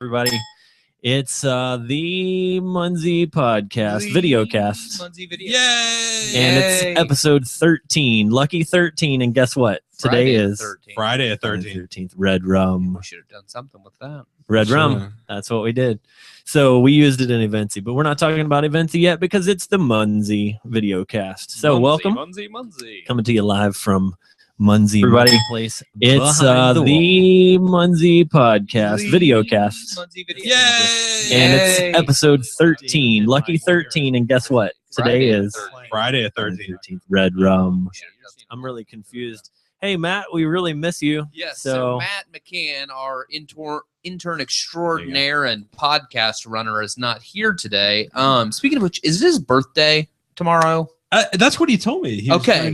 everybody. It's the Munzee Podcast, Videocast. Munzee Videocast. Yay! And it's episode 13, lucky 13. And guess what? Today is Friday at 13th. Red rum. We should have done something with that. Red rum. That's what we did. So we used it in Eventsy, but we're not talking about Eventsy yet because it's the Munzee Videocast. So welcome. Munzee. Coming to you live from Munzee Place. It's behind the Munzee Podcast, Videocast. Munzee Videocast. Yay! And it's episode 13, lucky 13. And guess what? Today is Friday at 13th. Red rum. I'm really confused. Hey, Matt, we really miss you. Yes, So Matt McCann, our intern extraordinaire and podcast runner, is not here today. Speaking of which, is it his birthday tomorrow? That's what he told me. Okay.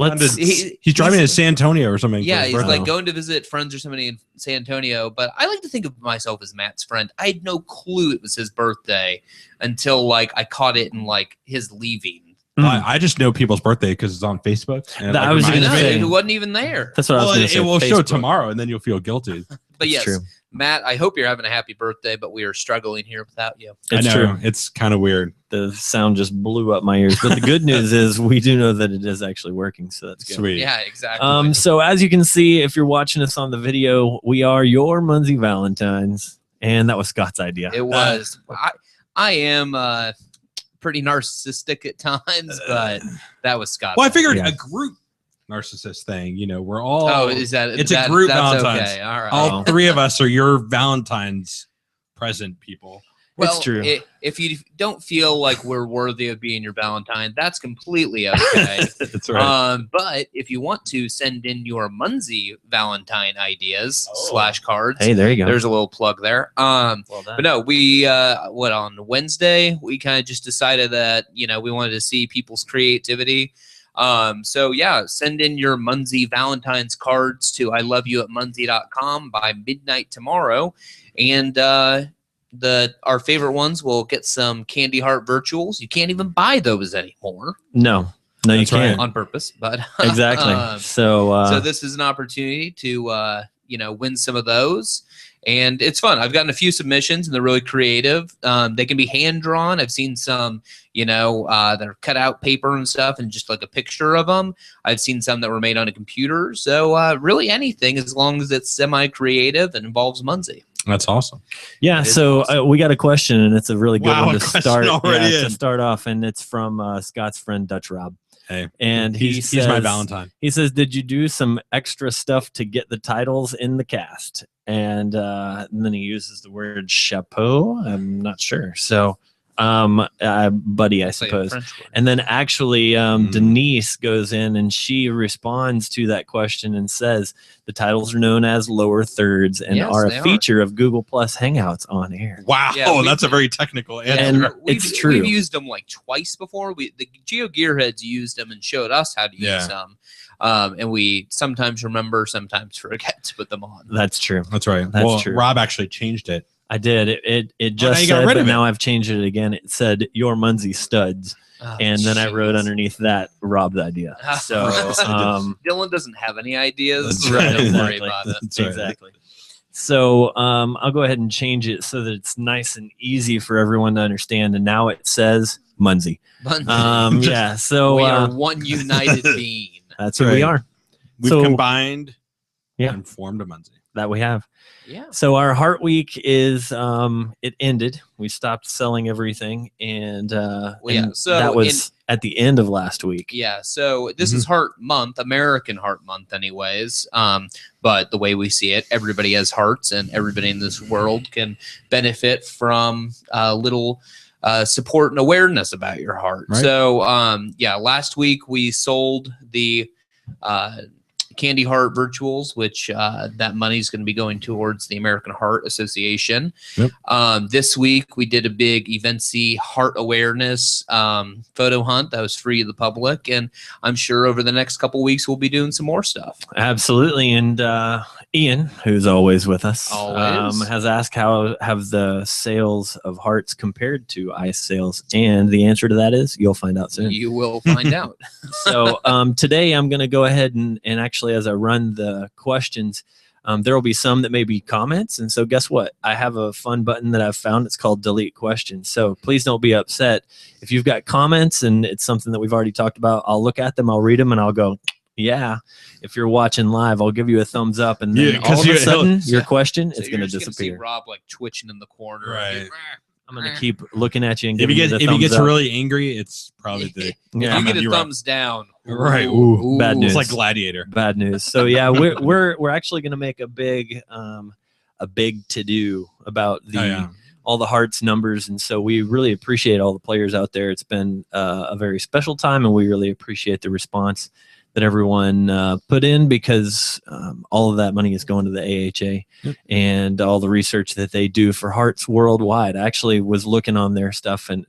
He's driving to San Antonio or something. Yeah, he's birthday. like going to visit friends or somebody in San Antonio. But I like to think of myself as Matt's friend. I had no clue it was his birthday until like I caught it in like his leaving. Well, I just know people's birthday because it's on Facebook. And I was I gonna know, say- who wasn't even there. That's what I was Well, going to say. it will show Facebook. tomorrow, and then you'll feel guilty. But yes, true. Matt, I hope you're having a happy birthday, but we are struggling here without you. It's I know. true. It's kind of weird. The sound just blew up my ears. But the good news is we do know that it is actually working. So that's good. Sweet. Yeah, exactly. So as you can see, if you're watching us on the video, we are your Munzee Valentines. And that was Scott's idea. It was. I am pretty narcissistic at times, but that was Scott. Well, I figured Yeah. a group narcissist thing. You know, we're all. Oh, is that? It's a group that's Valentine's. Okay. All right. All three of us are your Valentine's present people. It's true. If you don't feel like we're worthy of being your Valentine, that's completely okay. That's right. But if you want to send in your Munzee Valentine ideas / cards, Hey, there you go. there's a little plug there. Well done. But no, we on Wednesday we kind of just decided that we wanted to see people's creativity. So yeah, send in your Munzee Valentine's cards to iloveyou@munzee.com by midnight tomorrow, and our favorite ones will get some Candy Heart Virtuals. You can't even buy those anymore. No, you That's right. can't. On purpose, but Exactly. so this is an opportunity to win some of those, and it's fun. I've gotten a few submissions, and they're really creative. They can be hand drawn. I've seen some that are cut out paper and stuff, and just like a picture of them. I've seen some that were made on a computer. So really anything, as long as it's semi creative and involves Munzee. That's awesome. Yeah, It is so awesome. we got a question, and it's a really good Wow, one a to question start. already To in. start off, and it's from Scott's friend Dutch Rob. Hey, And he's says, my Valentine. He says, "Did you do some extra stuff to get the titles in the cast?" And then he uses the word chapeau. I'm not sure. So, buddy, I It's like a suppose. French word. And then actually, Denise goes in and she responds to that question and says, "The titles are known as lower thirds and Yes, are they a are. feature of Google Plus Hangouts on air." Wow, Yeah, that's a very technical answer. And We've true. used them like twice before. The Geo Gearheads used them and showed us how to use them. And we sometimes remember, sometimes forget to put them on. That's true. That's right. That's true. Rob actually changed it. I did. It just you got said, rid but of it. now I've changed it again. It said your Munzee studs, Oh, and then I wrote jeez. underneath that Rob's idea. So Dylan doesn't have any ideas. That's So right. don't worry Exactly. about it. That's right. exactly. So I'll go ahead and change it so that it's nice and easy for everyone to understand. And now it says Munzee. Yeah. So we are one united being. that's who we right. are. We've So- combined Yeah. and formed a Munzee. That we have. Yeah. So our Heart Week is it ended. We stopped selling everything, and yeah, and so that was at the end of last week. Yeah, so this is Heart Month, American Heart Month, anyways. But the way we see it, everybody has hearts, and everybody in this world can benefit from little support and awareness about your heart. Right. So, last week we sold the Candy Heart Virtuals, which that money is going to be going towards the American Heart Association. Yep. This week we did a big Eventsy heart awareness photo hunt that was free to the public, and I'm sure over the next couple weeks we'll be doing some more stuff. Absolutely. And Ian, who's always with us, Always. has asked how have the sales of hearts compared to ice sales, and the answer to that is you'll find out soon. You will find out. So today I'm going to go ahead and actually, as I run the questions, There will be some that may be comments. And so guess what? I have a fun button that I've found. It's called delete questions. So please don't be upset. If you've got comments and it's something that we've already talked about, I'll look at them, I'll read them, and I'll go, yeah. If you're watching live, I'll give you a thumbs up, and then all of a sudden, your question is going to disappear. See Rob like twitching in the corner. Right. I'm going to keep looking at you and if giving you the he gets up. really angry, it's probably the If you get a thumbs down, right? Ooh. Bad news. It's like Gladiator. Bad news. So yeah, we're actually going to make a big to do about all the hearts numbers, and so we really appreciate all the players out there. It's been a very special time, and we really appreciate the response that everyone put in, because all of that money is going to the AHA and all the research that they do for hearts worldwide. I actually was looking on their stuff, and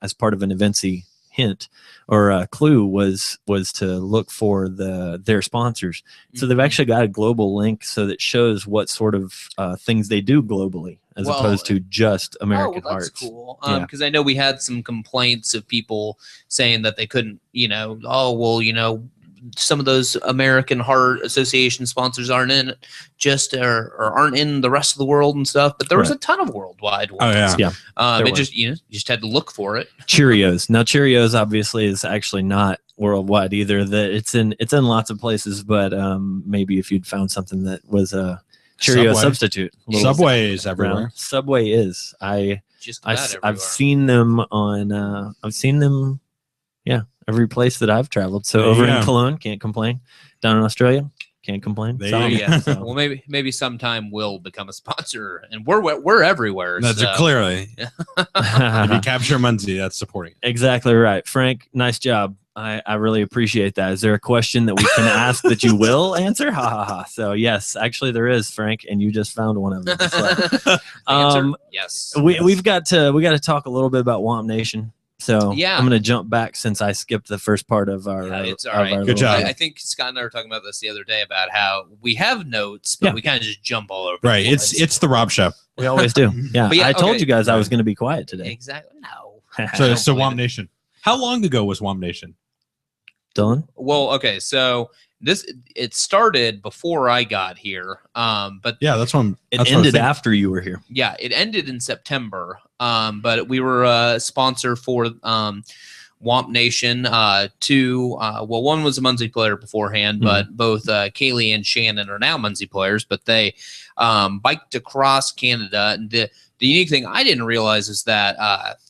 as part of an Eventsy hint or a clue was to look for their sponsors. So they've actually got a global link so that shows what sort of things they do globally, as opposed to just American that's Hearts. cool. Because I know we had some complaints of people saying that they couldn't, some of those American Heart Association sponsors aren't in or aren't in the rest of the world and stuff, but there was a ton of worldwide ones. You just had to look for it. Cheerios. Now Cheerios obviously is actually not worldwide either. It's in lots of places, but maybe if you'd found something that was a Cheerio substitute. Subway is everywhere. Subway is. I've seen them on every place that I've traveled. So over in Cologne, can't complain. Down in Australia, can't complain. So. Well, maybe sometime we'll become a sponsor, and we're everywhere. That's clearly. If you capture Munzee, that's supporting it. Exactly right, Frank. Nice job. I really appreciate that. Is there a question that we can ask that you will answer? Ha ha ha. So yes, actually there is, Frank, and you just found one of them. So, yes. We got to talk a little bit about Womp Nation. So yeah, I'm going to jump back since I skipped the first part of our. It's all right. Good job. I think Scott and I were talking about this the other day about how we have notes, but we kind of just jump all over. Right. It's the Rob show. We always do. Yeah. I told you guys I was going to be quiet today. Exactly. No. So Womp Nation. How long ago was Womp Nation? Dylan? Well, okay. So it started before I got here. But yeah, that's when it ended after you were here. Yeah, it ended in September. But we were a sponsor for Womp Nation. One was a Munzee player beforehand, but both Kaylee and Shannon are now Munzee players. But they biked across Canada. And the unique thing I didn't realize is that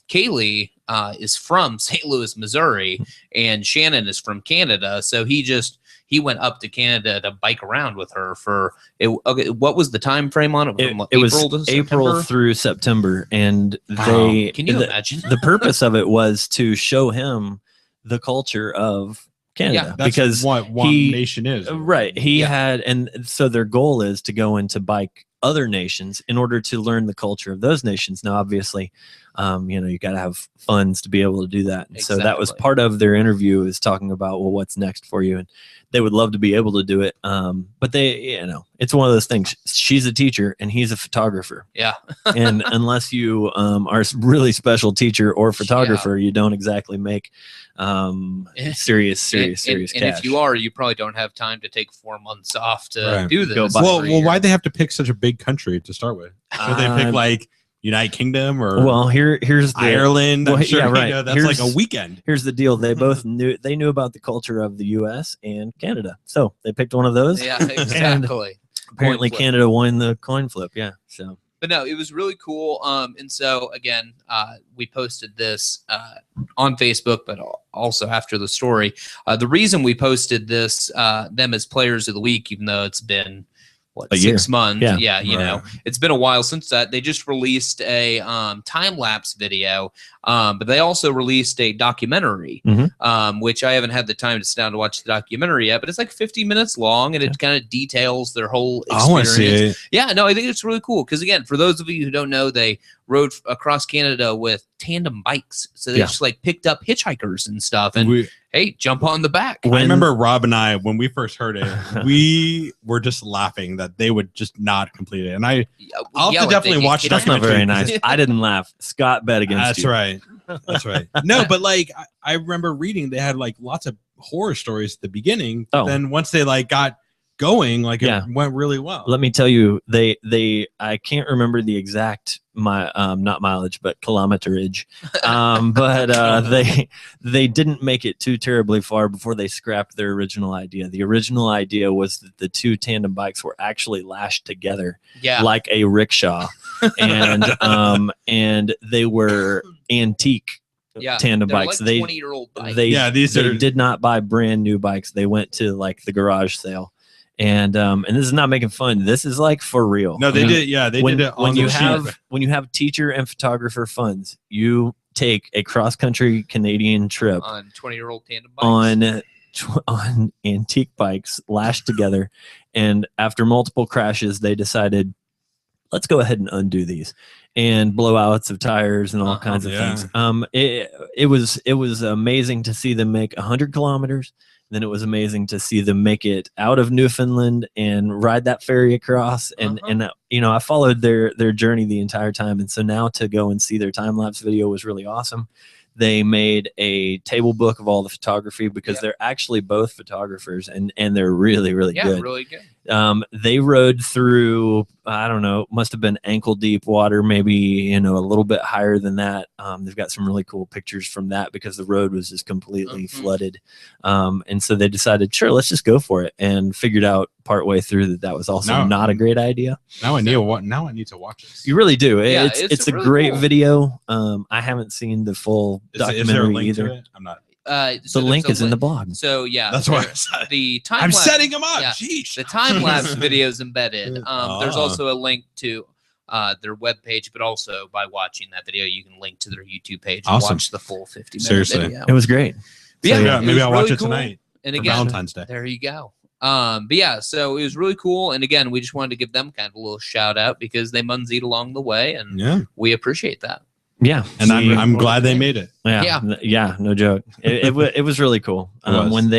Kaylee is from St. Louis, Missouri, and Shannon is from Canada. So he went up to Canada to bike around with her for it. Okay, what was the time frame on it? It was April through September, and can you imagine? The purpose of it was to show him the culture of Canada, because what Womp Nation is. Right. He had, and so their goal is to go into bike other nations in order to learn the culture of those nations. Now, obviously, you got to have funds to be able to do that. And so that was part of their interview, is talking about, well, what's next for you? And they would love to be able to do it. But they, it's one of those things. She's a teacher and he's a photographer. Yeah. And unless you are a really special teacher or photographer, you don't exactly make serious cash. And if you are, you probably don't have time to take 4 months off to do this. Well, why'd they have to pick such a big country to start with? Should they pick like United Kingdom or here's Ireland? I'm sure, that's like a weekend. Here's the deal. They both knew about the culture of the US and Canada. So they picked one of those. Yeah, exactly. Apparently Canada won the coin flip. Yeah. So but no, it was really cool. And so again, we posted this on Facebook, but also after the story. The reason we posted this, them as players of the week, even though it's been a 6 months. Yeah. It's been a while since that. They just released a time-lapse video, but they also released a documentary, which I haven't had the time to sit down to watch the documentary yet, but it's like 50 minutes long, and it kind of details their whole experience. I want to see it. Yeah, no, I think it's really cool, because again, for those of you who don't know, they rode across Canada with tandem bikes. So they just like picked up hitchhikers and stuff, and hey, jump on the back. I remember Rob and I, when we first heard it, we were just laughing that they would just not complete it. And I'll have to definitely watch it. That's not very nice. I didn't laugh. Scott bet against you. That's right. No, but like I remember reading, they had like lots of horror stories at the beginning. But then once they like got going. Like it went really well. Let me tell you, I can't remember the exact not mileage, but kilometerage. But they didn't make it too terribly far before they scrapped their original idea. The original idea was that the two tandem bikes were actually lashed together like a rickshaw, and they were antique tandem bikes. Like 20-year-old bikes. They did not buy brand new bikes. They went to like the garage sale. And this is not making fun. This is like for real. No, they did. Yeah, they did it on when you have teacher and photographer funds, you take a cross country Canadian trip on 20-year-old tandem bikes on antique bikes lashed together. And after multiple crashes, they decided, let's go ahead and undo these and blowouts of tires and all kinds of things. It was amazing to see them make 100 kilometers. Then it was amazing to see them make it out of Newfoundland and ride that ferry across. And I followed their journey the entire time. And so now to go and see their time-lapse video was really awesome. They made a table book of all the photography because they're actually both photographers and they're really, really good. Yeah, really good. They rode through, I don't know, must have been ankle deep water, maybe, a little bit higher than that. They've got some really cool pictures from that because the road was just completely flooded. And so they decided, sure, let's just go for it, and figured out partway through that was also not a great idea. Now I need to watch this. You really do. It's a really great video. I haven't seen the full documentary is there a link either. To it? I'm not. The link is in the blog. So that's why I'm setting them up. The time lapse video is embedded. There's also a link to their webpage, but also by watching that video, you can link to their YouTube page and watch the full 50-minute video. It was great. So, maybe I'll watch it tonight. And again, Valentine's Day. There you go. So it was really cool. And again, we just wanted to give them kind of a little shout out because they munzeed along the way, and we appreciate that. Yeah, and I'm glad they made it. Yeah, no joke. It was really cool. When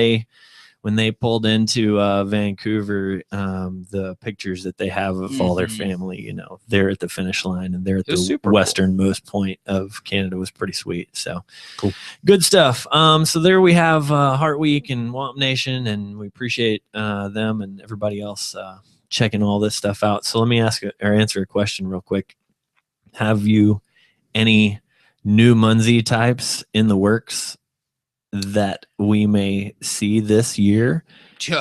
they pulled into Vancouver, the pictures that they have of all their family, they're at the finish line and they're at the westernmost point of Canada was pretty sweet. So cool, good stuff. So there we have Heart Week and Womp Nation, and we appreciate them and everybody else checking all this stuff out. So let me answer a question real quick. Have you any new Munzee types in the works that we may see this year?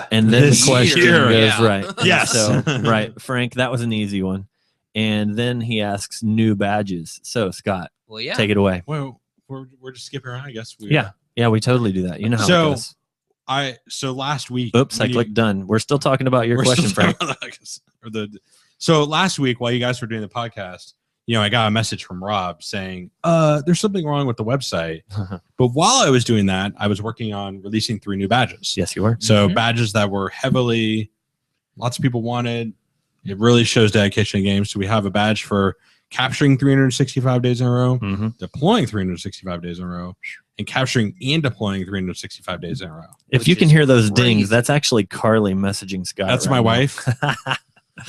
And then the question goes right. Yes. So right, Frank, that was an easy one. And then he asks new badges. So Scott, take it away. Well, we're just skipping around, I guess. Yeah, we totally do that. You know how it goes. So last week. Oops, I clicked done. We're still talking about your question, Frank. So last week, while you guys were doing the podcast, I got a message from Rob saying, there's something wrong with the website. But while I was doing that, I was working on releasing 3 new badges. Yes, you were. So badges that were lots of people wanted. It really shows dedication to games. So we have a badge for capturing 365 days in a row, deploying 365 days in a row, and capturing and deploying 365 days in a row. If you can hear those dings, that's actually Carly messaging Scott. That's my wife.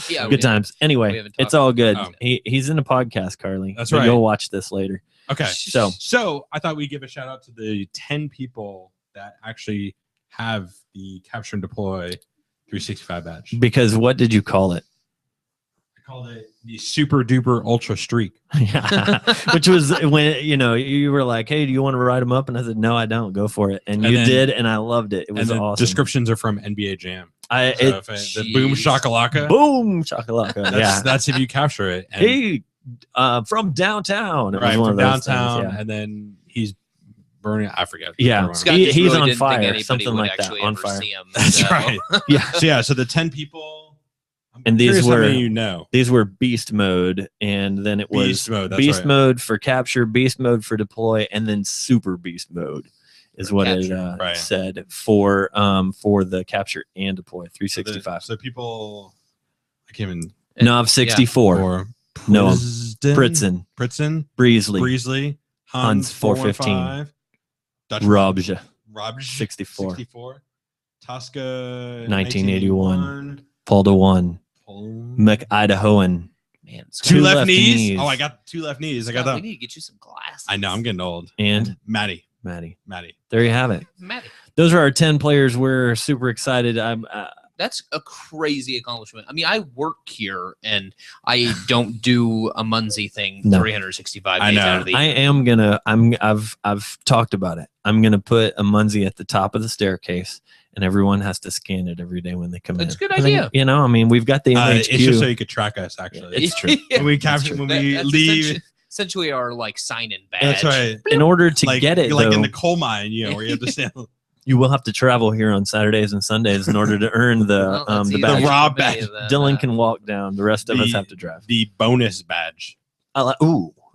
Good times. Anyway, it's all good. He's in a podcast, Carly. That's right. You'll watch this later. Okay. So I thought we'd give a shout out to the 10 people that actually have the capture and deploy 365 badge. Because what did you call it? I called it the Super Duper Ultra Streak. Yeah. Which was when you were like, "Hey, do you want to write them up?" And I said, "No, I don't. Go for it." And you did, and I loved it. It was awesome. Descriptions are from NBA Jam. The boom shakalaka. Boom shakalaka. That's if you capture it. And hey, from downtown. Right, from downtown, and then he's burning. I forget. Yeah, he's really on fire. Something like that. On fire. That's right. So the 10 people. And these were beast mode, and then it was beast mode for capture, beast mode for deploy, and then super beast mode is what it said for the capture and deploy 365. So people, I can't even. Nov 64, Noah Pritzen, Breesley, Hans 415, Robja 64, Tosca 1981, Polda 1. McIdahoan. Man, two left knees. Oh, I got 2 left knees. I got that. We need to get you some glasses. I know, I'm getting old. And Maddie. There you have it. Maddie. Those are our 10 players. We're super excited. That's a crazy accomplishment. I mean, I work here and I don't do a Munzee thing 365 days out of the year. I've talked about it. I'm gonna put a Munzee at the top of the staircase, and everyone has to scan it every day when they come in. That's a good idea. You know, I mean, we've got the MHQ. It's just so you could track us. Actually, it's true. When we capture, when we leave. Essentially our like sign-in badge. That's right. In order to get it, like though, in the coal mine, you know, where you have to stand. You will have to travel here on Saturdays and Sundays in order to earn the badge. The raw badge. Dylan can walk down. The rest of us have to drive. The bonus badge. I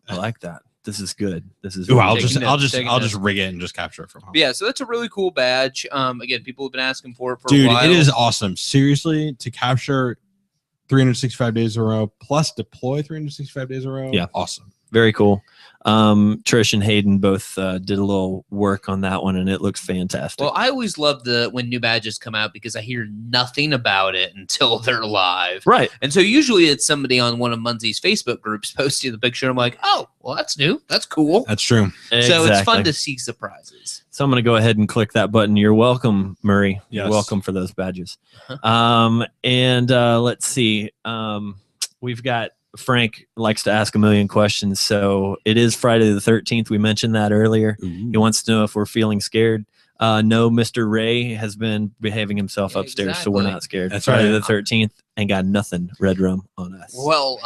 like that. This is good. This is. I'll just rig it and just capture it from home. Yeah, so that's a really cool badge. Again, people have been asking for it for a while. It is awesome. Seriously, to capture 365 days in a row plus deploy 365 days in a row. Yeah, awesome. Very cool. Trish and Hayden both did a little work on that one, and it looks fantastic. Well, I always love when new badges come out because I hear nothing about it until they're live. Right. And so usually it's somebody on one of Munzee's Facebook groups posting the picture. I'm like, oh, well, that's new. That's cool. That's true. Exactly. So it's fun to see surprises. So I'm going to go ahead and click that button. You're welcome, Murray. Yes. You're welcome for those badges. And let's see. We've got Frank likes to ask a million questions. So it is Friday the 13th. We mentioned that earlier. Ooh. He wants to know if we're feeling scared. No, Mr. Ray has been behaving himself upstairs, so we're not scared. That's Friday right. the 13th ain't got nothing red rum on us. Well,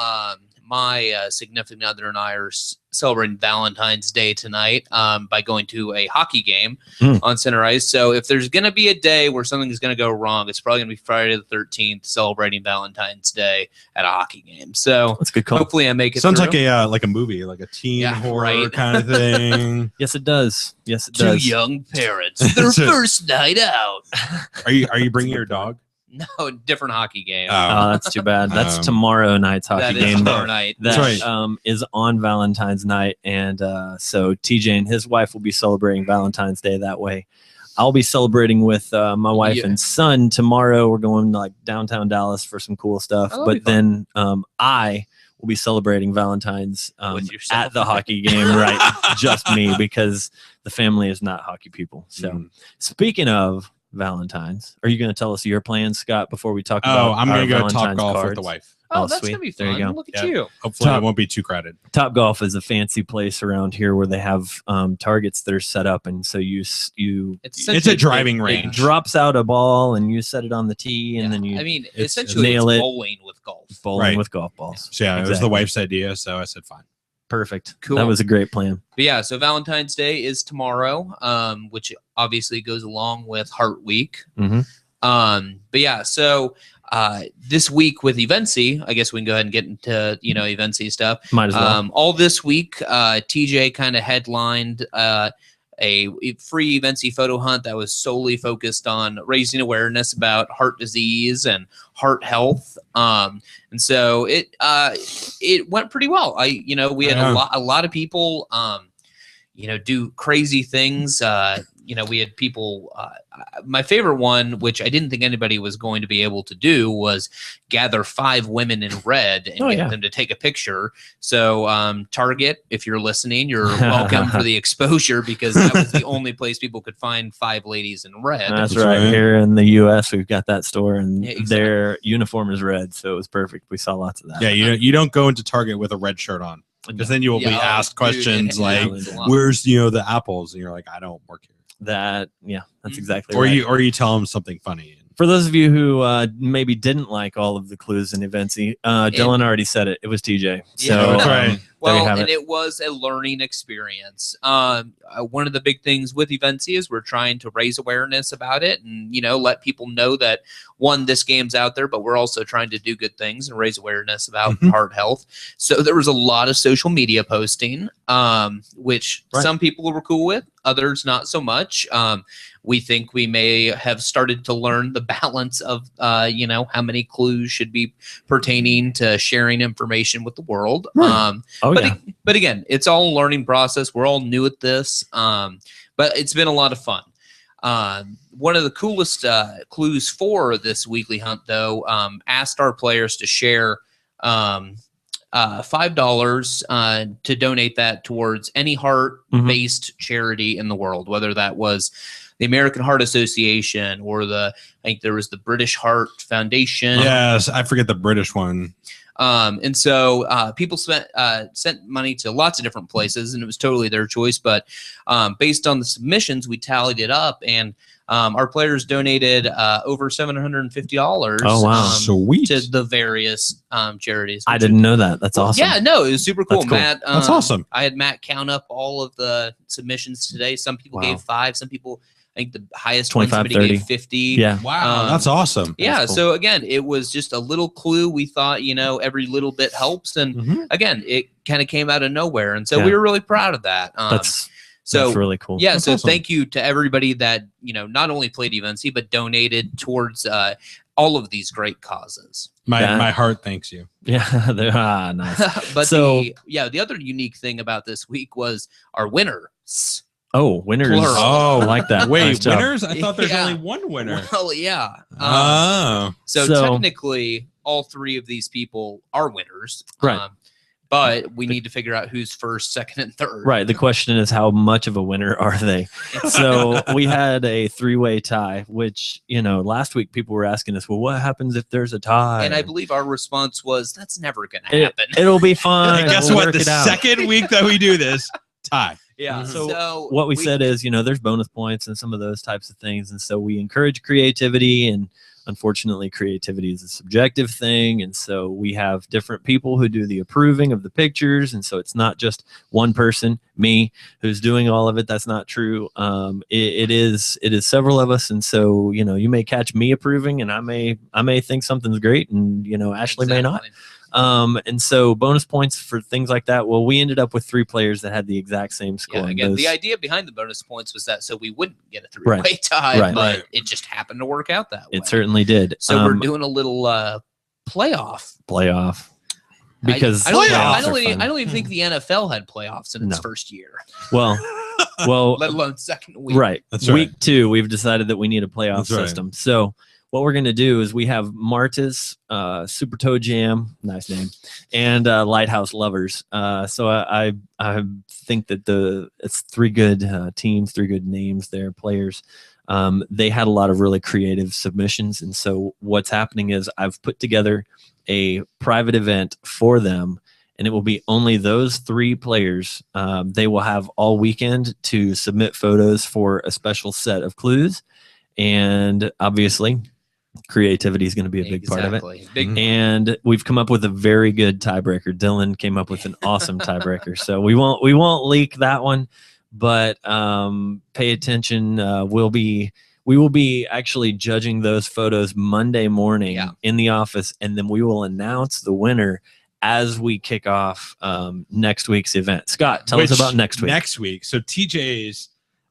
my significant other and I are celebrating Valentine's Day tonight by going to a hockey game on center ice. So if there's going to be a day where something is going to go wrong, it's probably going to be Friday the 13th, celebrating Valentine's Day at a hockey game. So that's good call. Hopefully I make it. Sounds through. like a movie, like a teen horror kind of thing. Yes, it does. Yes, it does. Two young parents, their first night out. Are you bringing your dog? No, different hockey game. Oh, that's too bad. That's tomorrow night's hockey game. Tomorrow night. That is on Valentine's night, and so TJ and his wife will be celebrating Valentine's Day that way. I'll be celebrating with my wife and son tomorrow. We're going to like downtown Dallas for some cool stuff, but then I will be celebrating Valentine's at the hockey game, right? Just me, because the family is not hockey people. So speaking of Valentine's, are you going to tell us your plans, Scott, before we talk about I'm going to go Valentine's Top Golf cards? with the wife. Oh, that's sweet. going to be fun. There you go. Look at you. Hopefully it won't be too crowded. Top Golf is a fancy place around here where they have targets that are set up, and so it's a driving range. It drops out a ball, and you set it on the tee, and then you essentially nail it. Bowling with golf. Bowling with golf balls. So it was the wife's idea, so I said fine. Perfect. Cool. That was a great plan. But yeah, so Valentine's Day is tomorrow, which obviously goes along with Heart Week. But yeah, so this week with Eventsy, I guess we can go ahead and get into Eventsy stuff. Might as well. All this week, TJ kind of headlined a free Eventsy photo hunt that was solely focused on raising awareness about heart disease and heart health. And so it went pretty well. We had a lot of people do crazy things. We had people, my favorite one, which I didn't think anybody was going to be able to do, was gather 5 women in red and get them to take a picture. So Target, if you're listening, you're welcome for the exposure, because that was the only place people could find 5 ladies in red. That's right. Here in the U.S., we've got that store, and their uniform is red, so it was perfect. We saw lots of that. Yeah, you don't go into Target with a red shirt on, because then you will be asked questions like, "Where's the apples?" And you're like, "I don't work here." That's exactly right. Or you tell them something funny. For those of you who maybe didn't like all of the clues in Eventsy, Dylan already said it. It was TJ. So that's right. Well, and it was a learning experience. One of the big things with Eventsy is we're trying to raise awareness about it, and let people know that, one, this game's out there, but we're also trying to do good things and raise awareness about heart health. So there was a lot of social media posting, which some people were cool with, others not so much. We think we may have started to learn the balance of, how many clues should be pertaining to sharing information with the world. But again, it's all a learning process. We're all new at this, but it's been a lot of fun. One of the coolest clues for this weekly hunt, though, asked our players to share $5 to donate that towards any heart-based charity in the world, whether that was the American Heart Association, or I think there was the British Heart Foundation. Yes, I forget the British one. And so people sent money to lots of different places, and it was totally their choice. But based on the submissions, we tallied it up, and our players donated over $750. Oh, wow. Sweet. To the various charities. I didn't know that. That's awesome. Yeah, no, it was super cool. That's cool. Matt, That's awesome. I had Matt count up all of the submissions today. Some people gave 5. Some people, I think the highest 25, one, somebody 30. gave 50. Yeah. Wow, that's awesome. Yeah. That's cool. So again, it was just a little clue. We thought, every little bit helps. And again, it kind of came out of nowhere. And so we were really proud of that. That's so really cool. Yeah. That's so awesome. thank you to everybody that, not only played Evency, but donated towards all of these great causes. My heart thanks you. Yeah. Nice. But So- the other unique thing about this week was our winners. Oh, winners. Plural. Oh, I like that. Wait, Nice job. winners? I thought there's Yeah. only one winner. Well, yeah. Oh. So So- technically, all 3 of these people are winners. Right. But we need to figure out who's first, second, and third. Right. The question is, how much of a winner are they? So we had a 3-way tie, which, last week people were asking us, well, what happens if there's a tie? And I believe our response was, that's never going to happen. It'll be fun. And guess We'll what? work The it out. second week that we do this, tie. Yeah. Mhm. So what we said is, there's bonus points and some of those types of things. And so we encourage creativity, and unfortunately creativity is a subjective thing. And so we have different people who do the approving of the pictures. And so it's not just one person, me, who's doing all of it. That's not true. It is several of us. And so, you may catch me approving, and I may think something's great, and, Ashley may not. And so bonus points for things like that. Well, we ended up with 3 players that had the exact same score. Yeah, and again, those- the idea behind the bonus points was that so we wouldn't get a 3-way tie, Right. but Right. it just happened to work out that way. It certainly did. So we're doing a little playoff. Playoff. Because I don't playoffs are even fun. think the NFL had playoffs in its No. first year, well, let alone second week. right. That's right. Week 2, we've decided that we need a playoff That's right. system. So what we're going to do is we have Marta's Super Toe Jam, nice name, and Lighthouse Lovers. So I think that it's 3 good teams, 3 good names there, players. They had a lot of really creative submissions. And so what's happening is I've put together a private event for them, and it will be only those 3 players. They will have all weekend to submit photos for a special set of clues. And obviously, creativity is going to be a big part of it. Big And we've come up with a very good tiebreaker. Dylan came up with an awesome tiebreaker. So we won't leak that one, but pay attention. We will be actually judging those photos Monday morning in the office, and then we will announce the winner as we kick off next week's event. Scott, tell us about next week. Next week. So TJ's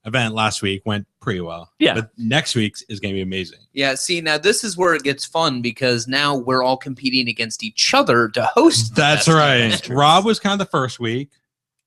event last week went pretty well. Yeah. But next week's is going to be amazing. Yeah, see, now this is where it gets fun, because now we're all competing against each other to host. That's right. Rob was kind of the first week.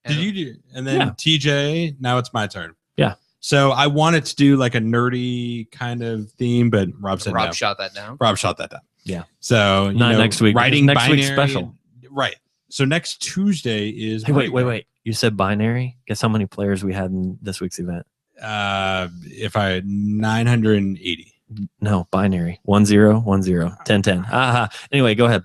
Did And- you do? And then TJ, now it's my turn. Yeah. So I wanted to do like a nerdy kind of theme, but Rob said Rob no. shot that down. Rob shot that down. Yeah. So Not next week, because writing next week's binary, special. Right. So next Tuesday is. Hey, wait. You said binary? Guess how many players we had in this week's event? If I 980. No, binary. 1010 1010. Anyway, go ahead.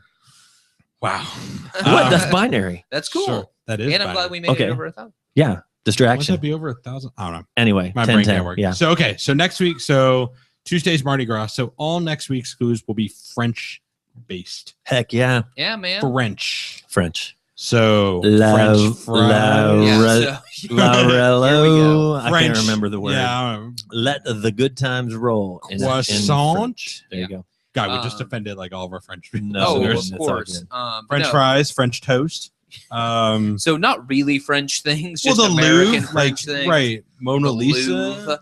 Wow. What? That's binary. That's cool. Sure, that is. And I'm glad we made Okay. it over 1,000. Yeah. Would Distraction. that be over 1,000? I don't know. Anyway, My 10 brain 10. can't work. Yeah. So okay. So next week. So Tuesday's Mardi Gras. So all next week's clues will be French based. Heck yeah. Yeah, man. French. French. So La- French la- fries. Yeah, so- Laurello. I French. can't remember the word. Yeah. Let the good times roll. in Croissant. French. There you go. God, we just offended like all of our French No, Oh, listeners. of That's all course. good. French no. fries, French toast. So not really French things, just the American Louvre, French things. right? Mona The Lisa. Louvre.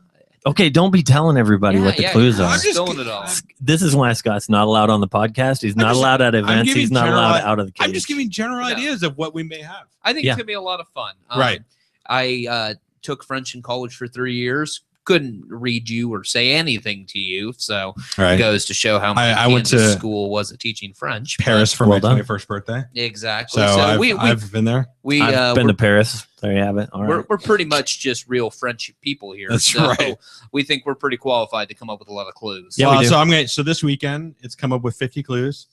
Okay, don't be telling everybody what the clues you're are. just throwing it all. This is why Scott's not allowed on the podcast. He's not just- allowed at events. giving He's not general- allowed out of the cage. I'm just giving general No. ideas of what we may have. I think Yeah. it's gonna be a lot of fun. Right. I took French in college for 3 years. couldn't read you or say anything to you. So Right. it goes to show how much I went to school was at teaching French. Paris for my 21st birthday. Exactly. So, So I've been there. I've been to Paris. There you have it. All right. We're pretty much just real French people here. That's so right. We think we're pretty qualified to come up with a lot of clues. Yeah, we do. So this weekend it's come up with 50 clues.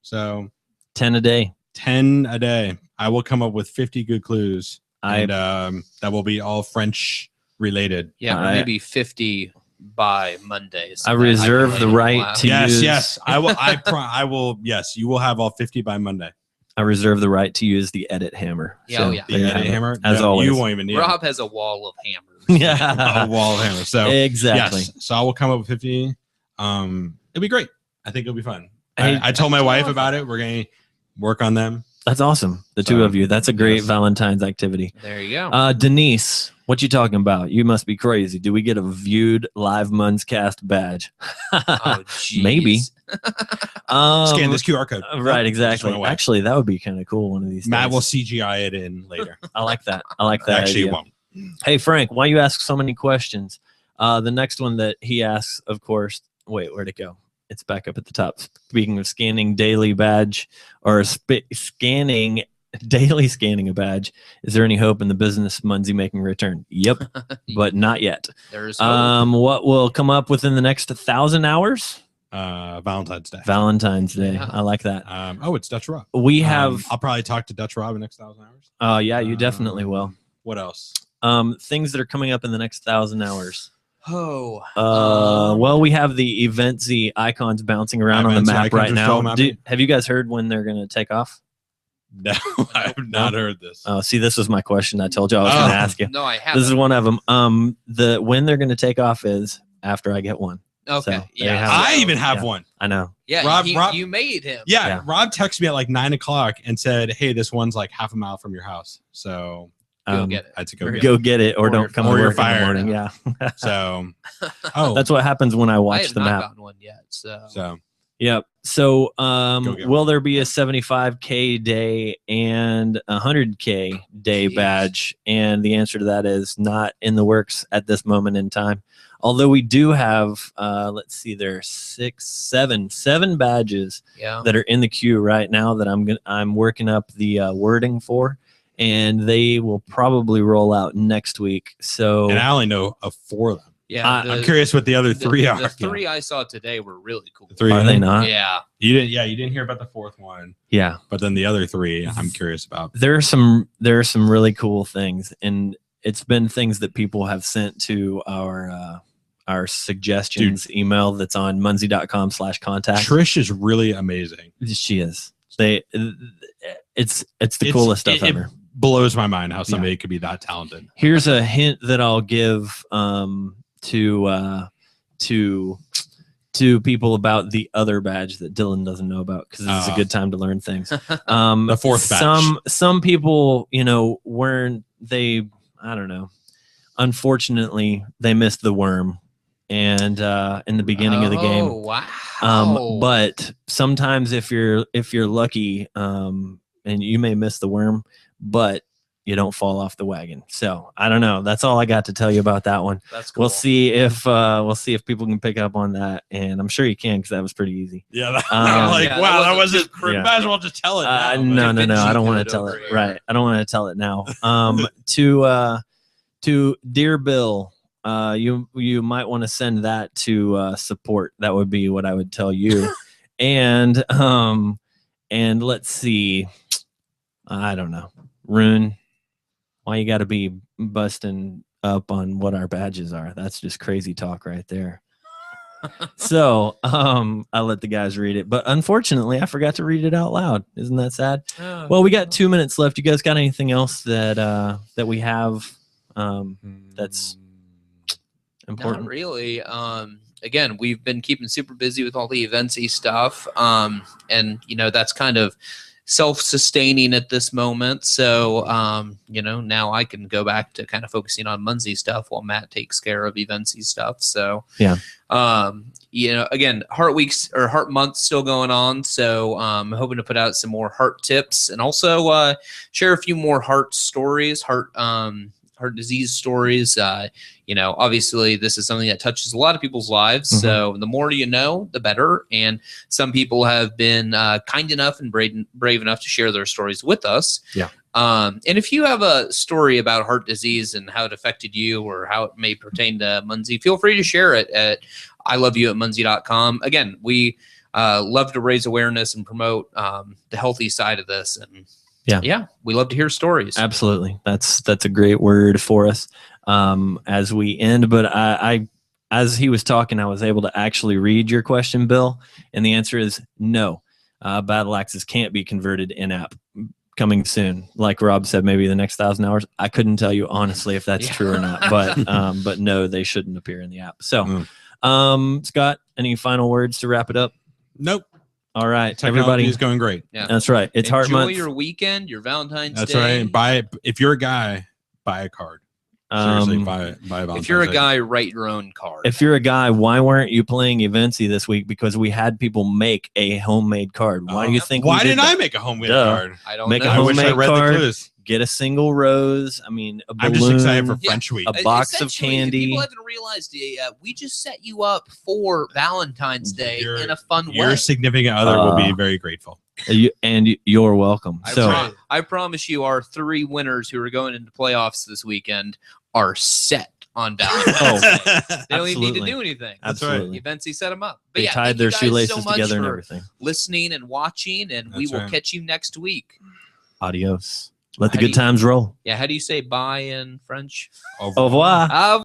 So 10 a day. 10 a day. I will come up with 50 good clues. And that will be all French related. Yeah, maybe 50 by Monday. So I reserve the right to use. Yes, I will. I will. Yes, you will have all 50 by Monday. I reserve the right to use the edit hammer. Yeah, so, the edit hammer. As always, you won't even need Rob has a wall of hammers. Yeah, a wall of hammers. So exactly. Yes, so I will come up with 50. It'll be great. I think it'll be fun. I told my wife about it. We're going to work on them. That's awesome. The two of you. That's a great Valentine's activity. There you go. Denise, what you talking about? You must be crazy. Do we get a viewed live Munzcast badge? Oh, geez. Maybe. Scan this QR code. Right, exactly. Actually, that would be kind of cool one of these Matt days. will CGI it in later. I like that. I like that. Actually, idea. won't. Hey, Frank, why you ask so many questions? The next one that he asks, of course, wait, where'd it go? It's back up at the top. Speaking of scanning daily badge or scanning a badge, is there any hope in the business Munzee making a return? Yep, but not yet. There's hope. What will come up within the next 1,000 hours? Valentine's Day. Valentine's Day. Yeah. I like that. It's Dutch Rob. We have. I'll probably talk to Dutch Rob in the next 1,000 hours. Yeah, you definitely will. What else? Things that are coming up in the next 1,000 hours. Oh. We have the Munzee icons bouncing around on the map right now. Have you guys heard when they're going to take off? No, I have not heard this. Oh, see, this was my question. I told you I was going to ask you. No, I haven't. This is one of them. When they're going to take off is after I get one. Okay. So, Yeah. I even have one. I know. Yeah. Rob, you made him. Yeah, Rob texted me at like 9 o'clock and said, "Hey, this one's like half a mile from your house." So go get it. I had to go get it, or don't come to work in the morning. Yeah. So, that's what happens when I watch I have the not map. gotten one yet. So. Yep. So, will there be a 75K day and a 100K day badge? And the answer to that is not in the works at this moment in time. Although we do have, let's see, there are seven badges that are in the queue right now that I'm working up the wording for, and they will probably roll out next week. So, and I only know of 4 of them. Yeah, I'm curious what the other 3 are. The 3 I saw today were really cool. The 3 are they not? Yeah. You didn't hear about the 4th one. Yeah. But then the other 3 I'm curious about. There are some really cool things, and it's been things that people have sent to our suggestions email that's on munzee.com/contact. Trish is really amazing. She is. It's the coolest stuff ever. Blows my mind how somebody could be that talented. Here's a hint that I'll give to people about the other badge that Dylan doesn't know about, because this is a good time to learn things. The 4th badge. Some people, weren't they? I don't know. Unfortunately, they missed the worm, and in the beginning of the game. Wow. But sometimes if you're lucky, and you may miss the worm, but you don't fall off the wagon. So I don't know. That's all I got to tell you about that one. That's cool. We'll see if people can pick up on that, and I'm sure you can, because that was pretty easy. Yeah, that wasn't. Might as well just tell it. No. I don't want to tell it. Right. I don't want to tell it now. To Dear Bill, you might want to send that to support. That would be what I would tell you. and let's see. I don't know. Rune, why you got to be busting up on what our badges are? That's just crazy talk right there. So I'll let the guys read it, but unfortunately I forgot to read it out loud. Isn't that sad? Well, we got 2 minutes left. You guys got anything else that we have that's important? Not really. Again, we've been keeping super busy with all the eventsy stuff, and that's kind of self-sustaining at this moment. So, now I can go back to kind of focusing on Munzee stuff while Matt takes care of eventsy stuff. So, yeah. Again, Heart Weeks or Heart Month still going on. So, I'm hoping to put out some more heart tips and also share a few more heart stories, heart heart disease stories. Obviously this is something that touches a lot of people's lives. Mm-hmm. So the more you know, the better. And some people have been kind enough and brave enough to share their stories with us. Yeah. And if you have a story about heart disease and how it affected you or how it may pertain to Munzee, feel free to share it at iloveyouatmunzee.com. Again, we love to raise awareness and promote the healthy side of this. And yeah, we love to hear stories. Absolutely. That's a great word for us as we end. But I as he was talking, I was able to actually read your question, Bill. And the answer is no. Battle Axes can't be converted in-app. Coming soon, like Rob said, maybe the next 1,000 hours. I couldn't tell you honestly if that's true or not, but no, they shouldn't appear in the app. So, Scott, any final words to wrap it up? Nope. All right, Technology everybody is going great. Yeah, that's right. It's Heart Month. Enjoy your weekend, your Valentine's That's Day. right. If you're a guy, buy a card. Seriously, buy a Valentine's if you're a Day. guy, write your own card. If you're a guy, why weren't you playing Eventsy this week? Because we had people make a homemade card. Why do you think? Why didn't I make a homemade card? I don't make know. a I wish I homemade read card. the clues. Get a single rose. I mean, a balloon, I'm just excited for French Week. a box of Essentially, candy. People haven't realized we just set you up for Valentine's Day in a fun way. Your significant other will be very grateful. And you're welcome. I promise you, our 3 winners who are going into playoffs this weekend are set on Valentine's Day. They don't even need to do anything. That's right. Eventsy set them up. But They tied their shoelaces together and for everything. listening and watching, and we will catch you next week. Adios. Let the good times roll. Yeah, how do you say bye in French? Au revoir.